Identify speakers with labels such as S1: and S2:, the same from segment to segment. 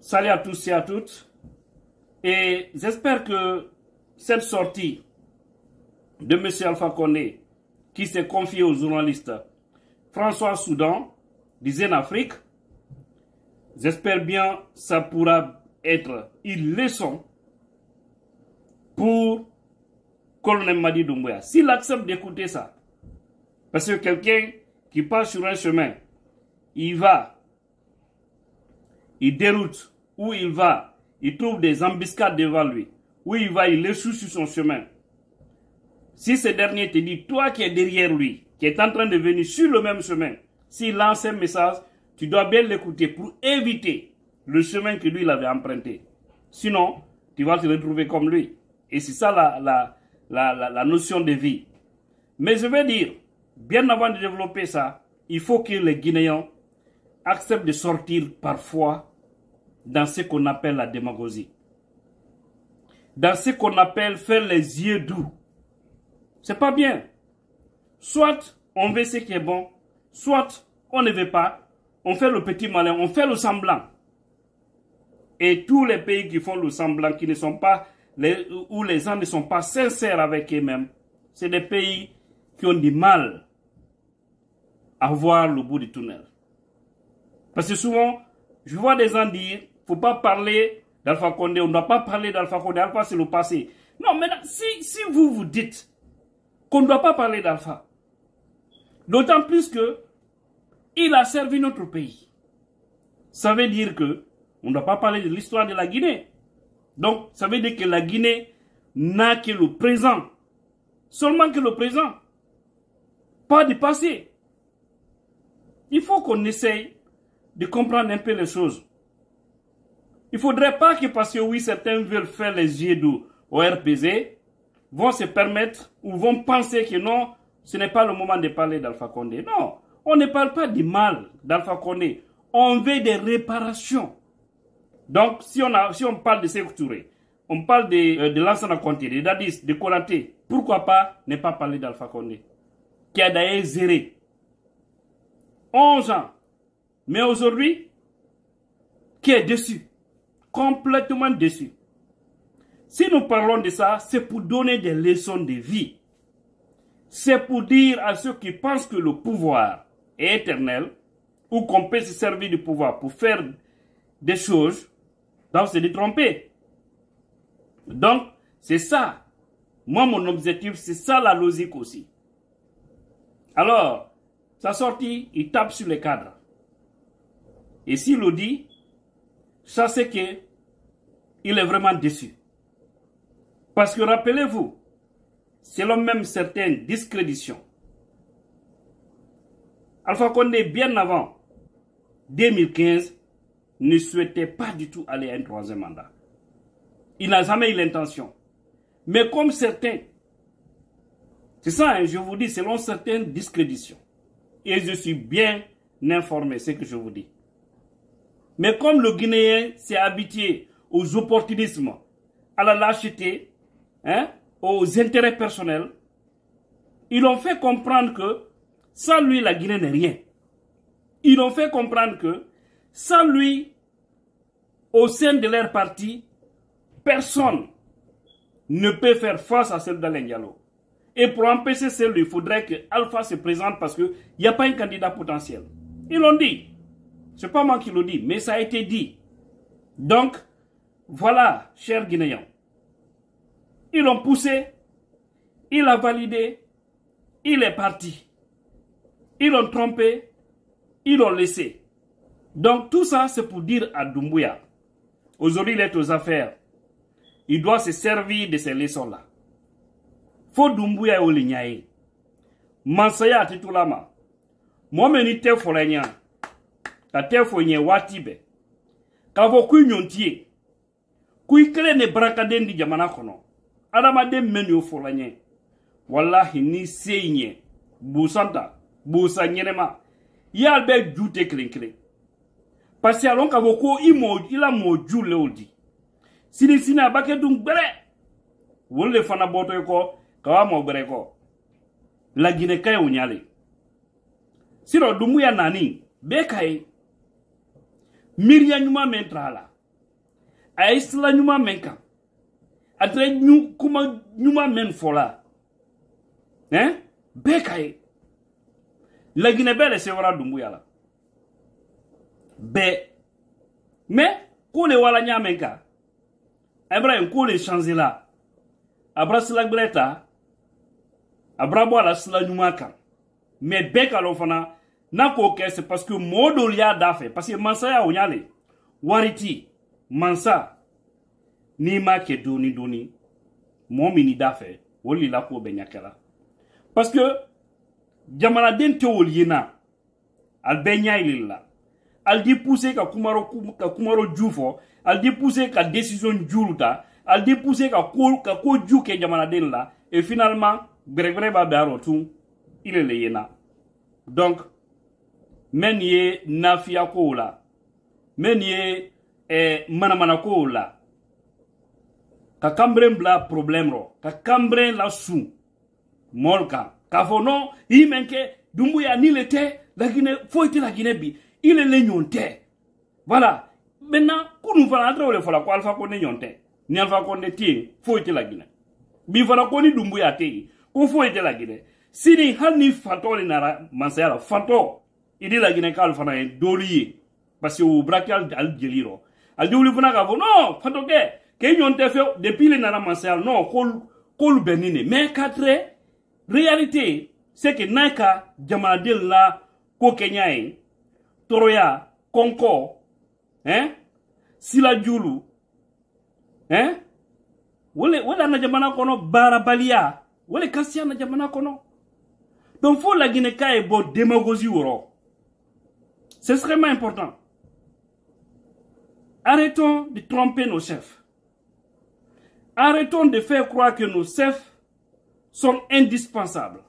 S1: Salut à tous et à toutes. Et j'espère que cette sortie de M. Alpha Condé, qui s'est confié aux journalistes François Soudan, disait en Afrique, j'espère bien que ça pourra être une leçon pour colonel Madi Doumbouya. S'il accepte d'écouter ça, parce que quelqu'un qui passe sur un chemin, il va, il déroute, où il va, il trouve des embuscades devant lui, où il va, il l'échoue sur son chemin. Si ce dernier te dit, toi qui es derrière lui, qui est en train de venir sur le même chemin, s'il lance un message, tu dois bien l'écouter pour éviter le chemin que lui il avait emprunté. Sinon, tu vas te retrouver comme lui. Et c'est ça la notion de vie. Mais je veux dire, bien avant de développer ça, il faut que les Guinéens acceptent de sortir parfois dans ce qu'on appelle la démagogie. Dans ce qu'on appelle faire les yeux doux. C'est pas bien. Soit on veut ce qui est bon, soit on ne veut pas, on fait le petit malin, on fait le semblant. Et tous les pays qui font le semblant, qui ne sont pas, où les gens ne sont pas sincères avec eux-mêmes, c'est des pays qui ont du mal à voir le bout du tunnel. Parce que souvent, je vois des gens dire, il ne faut pas parler d'Alpha Condé, on ne doit pas parler d'Alpha Condé, Alpha c'est le passé. Non, mais si vous vous dites qu'on ne doit pas parler d'Alpha, d'autant plus que il a servi notre pays. Ça veut dire que on ne doit pas parler de l'histoire de la Guinée. Donc, ça veut dire que la Guinée n'a que le présent. Seulement que le présent. Pas du passé. Il faut qu'on essaye de comprendre un peu les choses. Il ne faudrait pas que, parce que oui, certains veulent faire les yeux doux au RPZ, vont se permettre ou vont penser que non, ce n'est pas le moment de parler d'Alpha Condé. Non, on ne parle pas du mal d'Alpha Condé. On veut des réparations. Donc, si on parle de Sékou Touré, on parle de Lansana Conté, de Dadis, de Konaté, pourquoi pas ne pas parler d'Alpha Condé, qui a d'ailleurs zéré 11 ans. Mais aujourd'hui, qui est déçu, complètement déçu. Si nous parlons de ça, c'est pour donner des leçons de vie. C'est pour dire à ceux qui pensent que le pouvoir est éternel, ou qu'on peut se servir du pouvoir pour faire des choses, donc c'est de tromper. Donc, c'est ça. Moi, mon objectif, c'est ça la logique aussi. Alors, sa sortie, il tape sur les cadres. Et s'il le dit, ça c'est que il est vraiment déçu. Parce que rappelez-vous, selon même certaines discréditions, Alpha Condé, bien avant 2015, ne souhaitait pas du tout aller à un troisième mandat. Il n'a jamais eu l'intention. Mais comme certains, c'est ça, hein, je vous dis, selon certaines discréditions, et je suis bien informé, c'est ce que je vous dis. Mais comme le Guinéen s'est habitué aux opportunismes, à la lâcheté, hein, aux intérêts personnels, ils ont fait comprendre que sans lui, la Guinée n'est rien. Ils ont fait comprendre que sans lui, au sein de leur parti, personne ne peut faire face à celle d'Alain Diallo. Et pour empêcher celle, il faudrait que Alpha se présente parce qu'il n'y a pas un candidat potentiel. Ils l'ont dit. Ce n'est pas moi qui le dis, mais ça a été dit. Donc, voilà, chers Guinéens. Ils l'ont poussé, il a validé, il est parti. Ils l'ont trompé, ils l'ont laissé. Donc, tout ça, c'est pour dire à Doumbouya, aujourd'hui, il est aux affaires. Il doit se servir de ces leçons-là. Faut Doumbouya au lignaye. Mansaya titulama. Moi, je te folenya. Ka te fonye watibe. Ka vo ku nyontie. Ku ikele ne brakaden di jamana kono. Adama de menu folanye. Wallahi ni seigne. Busanta. Busa nyenema. Yal be jute klenkle. Parce que ka vo ko ila mo jule odi. Sini abake dung bere. Wolle fana boto ko kawa mo bere ko. La Guinée kay unyale. Siro Doumbouya nani bekaye Myriam Nyuma mentrala a isla nyuma menka atre kuma nyuma men fola hein bekaye la Guinée belle c'est wara Doumbouya la be mais ko le wala nyamenka Ibrahim ko le changer là abra sila breta abra bo la sila nyuma kan mais beka lo fana na ko ke c'est parce que modol ya da fait parce que mansa ya onyale wariti mansa ni ma ke doni momini da fait woli la ko benyakala parce que jamana den te wolina al benya ililla al di pousser ka kumaro jufo al di pousser ka décision juluta al di pousser ka ko juke jamana den la et finalement brevre ba baro tout il est leyena donc men ye nafia ko la men ye mana ko la ka kambren bla problème ro ka kambren la sou molka ka fo non i menke Doumbouya ni l'été la Guinée faut être la Guinée bi il est le nyonte voilà maintenant kunu fana entre le fala ko Alpha Condé nyonte ni Alpha Condé tie faut être la Guinée bi fana ko ni Doumbouya te ko faut être la Guinée sini hani fanto le nara mansaya fanto idi la Guinée ka Alpha na dolier parce que au braquage al geliro al diwli fana ka fo non fanto ke nyonte fe depuis le nara mansaya non ko benine mais quatre réalité c'est que Naika Jamanadil la ko Kenyae Toroya Konko hein Sila Julu hein wala na jamana kono barabalia wala kasia na jamana kono donc faut la Guinée ka e bo démagogie woro c'est extrêmement important. Arrêtons de tromper nos chefs, arrêtons de faire croire que nos chefs sont indispensables.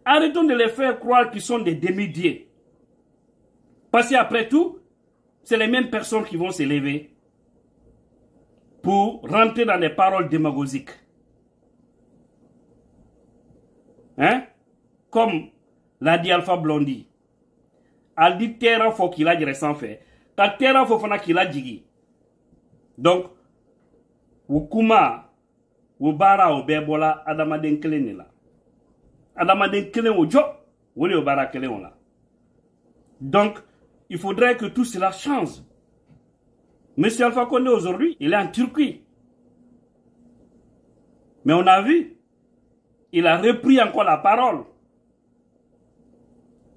S1: Arrêtons de les faire croire qu'ils sont des demi-dieux. Parce qu'après tout, c'est les mêmes personnes qui vont s'élever pour rentrer dans des paroles démagogiques. Hein? Comme l'a dit Alpha Blondy. Elle dit terra faut qu'il a du sans fait. Ta terra faut qu'il a digi. Donc, Wukuma, Wubara, Obebola, Adamaden Kelenela. Adamaden Kelen au job, Wole Obara Kelen là. Donc, il faudrait que tout cela change. Monsieur Alpha Condé aujourd'hui, il est en Turquie. Mais on a vu, il a repris encore la parole.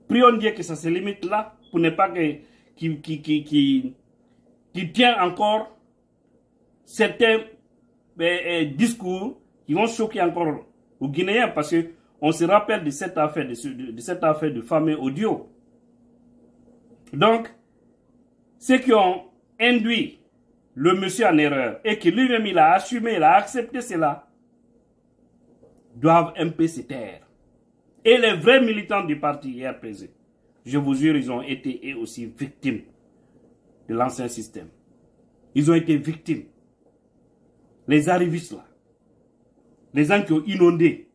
S1: Prions Dieu que ça se limite là, pour ne pas que qui tient encore certains discours qui vont choquer encore aux Guinéens, parce que on se rappelle de cette affaire, de fameux audio. Donc, ceux qui ont induit le monsieur en erreur et que lui-même il a assumé, il a accepté cela, doivent un peu se taire. Et les vrais militants du parti RPZ, je vous jure, ils ont été eux aussi victimes de l'ancien système. Ils ont été victimes. Les arrivistes là, les gens qui ont inondé,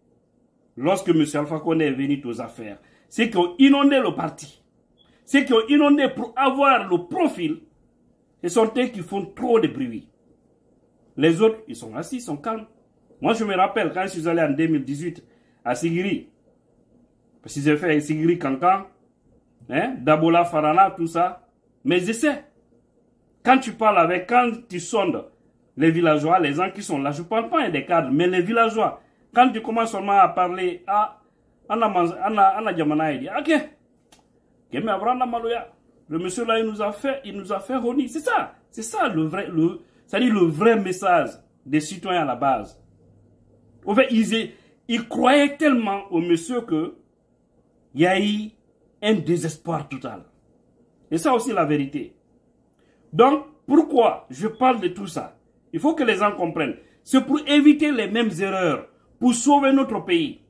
S1: lorsque M. Alpha Condé est venu aux affaires, ceux qui ont inondé le parti, ceux qui ont inondé pour avoir le profil, ce sont eux qui font trop de bruit. Les autres, ils sont assis, ils sont calmes. Moi, je me rappelle quand je suis allé en 2018 à Sigiri, parce que j'ai fait Sigiri Kankan, hein, Dabola, Farana, tout ça. Mais je sais, quand tu parles avec, quand tu sondes les villageois, les gens qui sont là, je ne parle pas des cadres, mais les villageois, quand tu commences seulement à parler, Anna Djamana, il dit, ok, le monsieur là, il nous a fait honni. C'est ça le vrai, c'est-à-dire le vrai message des citoyens à la base. En fait, ils croyaient tellement au monsieur que il y a eu un désespoir total. Et ça aussi la vérité. Donc, pourquoi je parle de tout ça? Il faut que les gens comprennent. C'est pour éviter les mêmes erreurs, pour sauver notre pays.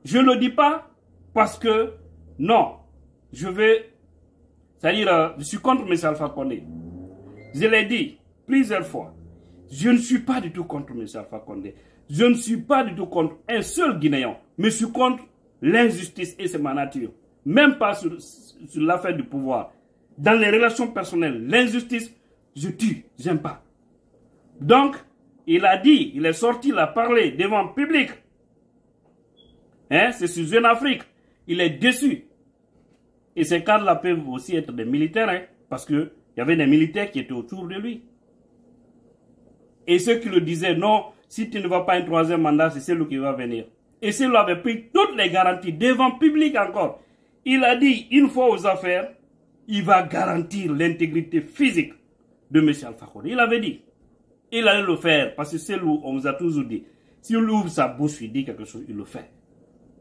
S1: Je ne le dis pas parce que, non, je vais, c'est-à-dire, je suis contre M. Alpha Condé. Je l'ai dit plusieurs fois. Je ne suis pas du tout contre M. Alpha Condé. Je ne suis pas du tout contre un seul Guinéen. Mais je suis contre l'injustice et c'est ma nature. Même pas sur l'affaire du pouvoir. Dans les relations personnelles, l'injustice, je tue, j'aime pas. Donc, il a dit, il est sorti, il a parlé devant le public. Hein, c'est sur Jeune Afrique. Il est déçu. Et ces cadres-là peuvent aussi être des militaires, hein, parce qu'il y avait des militaires qui étaient autour de lui. Et ceux qui le disaient, non, si tu ne vas pas un troisième mandat, c'est celui qui va venir. Et celui avait pris toutes les garanties devant le public encore. Il a dit, une fois aux affaires, il va garantir l'intégrité physique de M. Alpha Condé. Il avait dit. Il allait le faire, parce que c'est lui, on vous a toujours dit. Si on ouvre sa bouche, il dit quelque chose, il le fait.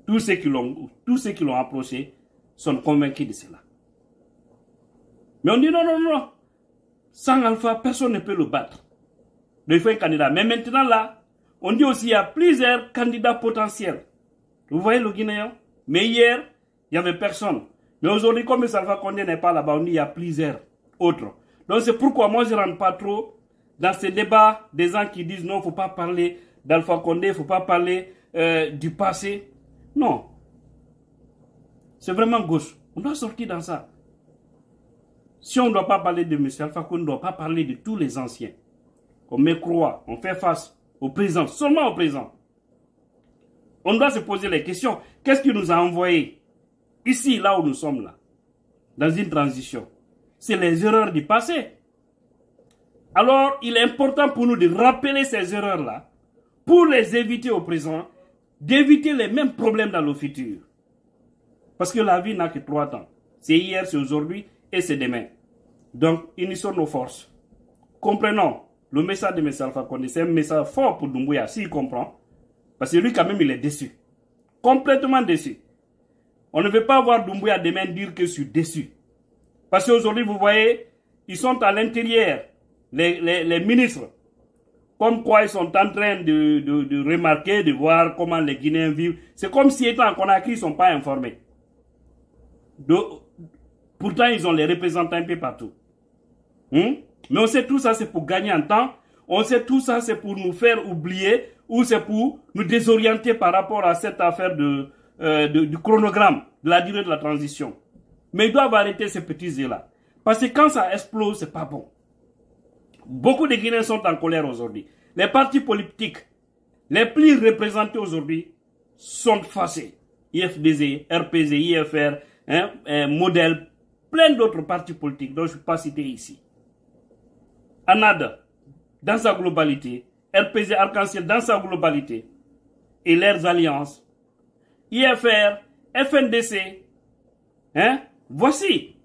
S1: Tous ceux qui l'ont approché sont convaincus de cela. Mais on dit non, non, non. Sans Alpha, personne ne peut le battre. Donc il faut un candidat. Mais maintenant là, on dit aussi qu'il y a plusieurs candidats potentiels. Vous voyez le Guinéen? Mais hier, il n'y avait personne. Mais aujourd'hui, comme Alpha Condé n'est pas là-bas, on dit qu'il y a plusieurs autres. Donc c'est pourquoi moi je ne rentre pas trop dans ces débats des gens qui disent non, il ne faut pas parler d'Alpha Condé, il ne faut pas parler du passé. Non. C'est vraiment gauche. On doit sortir dans ça. Si on ne doit pas parler de M. Alpha Condé, on ne doit pas parler de tous les anciens. On met croix, on fait face au présent, seulement au présent. On doit se poser les questions. Qu'est-ce qui nous a envoyé ici, là où nous sommes là, dans une transition? C'est les erreurs du passé. Alors, il est important pour nous de rappeler ces erreurs-là, pour les éviter au présent, d'éviter les mêmes problèmes dans le futur. Parce que la vie n'a que 3 temps. C'est hier, c'est aujourd'hui et c'est demain. Donc, unissons nos forces. Comprenons le message de M. Alpha Condé. C'est un message fort pour Doumbouya, s'il comprend. Parce que lui, quand même, il est déçu. Complètement déçu. On ne veut pas voir Doumbouya demain dire que je suis déçu. Parce qu'aujourd'hui, vous voyez, ils sont à l'intérieur, les ministres. Comme quoi ils sont en train de remarquer, de voir comment les Guinéens vivent. C'est comme si étant en Conakry, ils ne sont pas informés. Pourtant, ils ont les représentants un peu partout. Mais on sait tout ça, c'est pour gagner en temps. On sait tout ça, c'est pour nous faire oublier ou c'est pour nous désorienter par rapport à cette affaire du chronogramme, de la durée de la transition. Mais ils doivent arrêter ces petits jeux-là. Parce que quand ça explose, c'est pas bon. Beaucoup de Guinéens sont en colère aujourd'hui. Les partis politiques les plus représentés aujourd'hui sont fâchés. IFDZ, RPZ, IFR, Modèle, plein d'autres partis politiques dont je ne vais pas citer ici. ANAD, dans sa globalité, RPZ Arc-en-Ciel dans sa globalité, et leurs alliances, IFR, FNDC, voici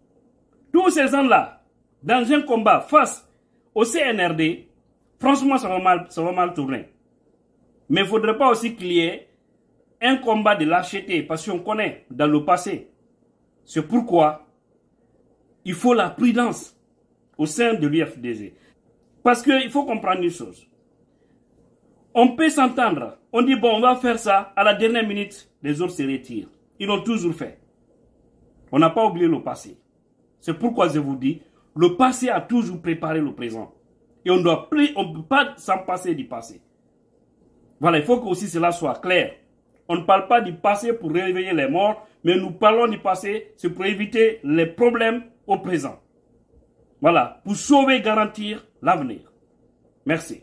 S1: tous ces gens-là, dans un combat face au CNRD, franchement, ça va mal tourner. Mais il ne faudrait pas aussi qu'il y ait un combat de lâcheté, parce qu'on connaît dans le passé. C'est pourquoi il faut la prudence au sein de l'UFDG. Parce qu'il faut comprendre une chose. On peut s'entendre. On dit, bon, on va faire ça. À la dernière minute, les autres se retirent. Ils l'ont toujours fait. On n'a pas oublié le passé. C'est pourquoi je vous dis, le passé a toujours préparé le présent. Et on ne peut pas s'en passer du passé. Voilà, il faut que aussi cela soit clair. On ne parle pas du passé pour réveiller les morts, mais nous parlons du passé, c'est pour éviter les problèmes au présent. Voilà, pour sauver et garantir l'avenir. Merci.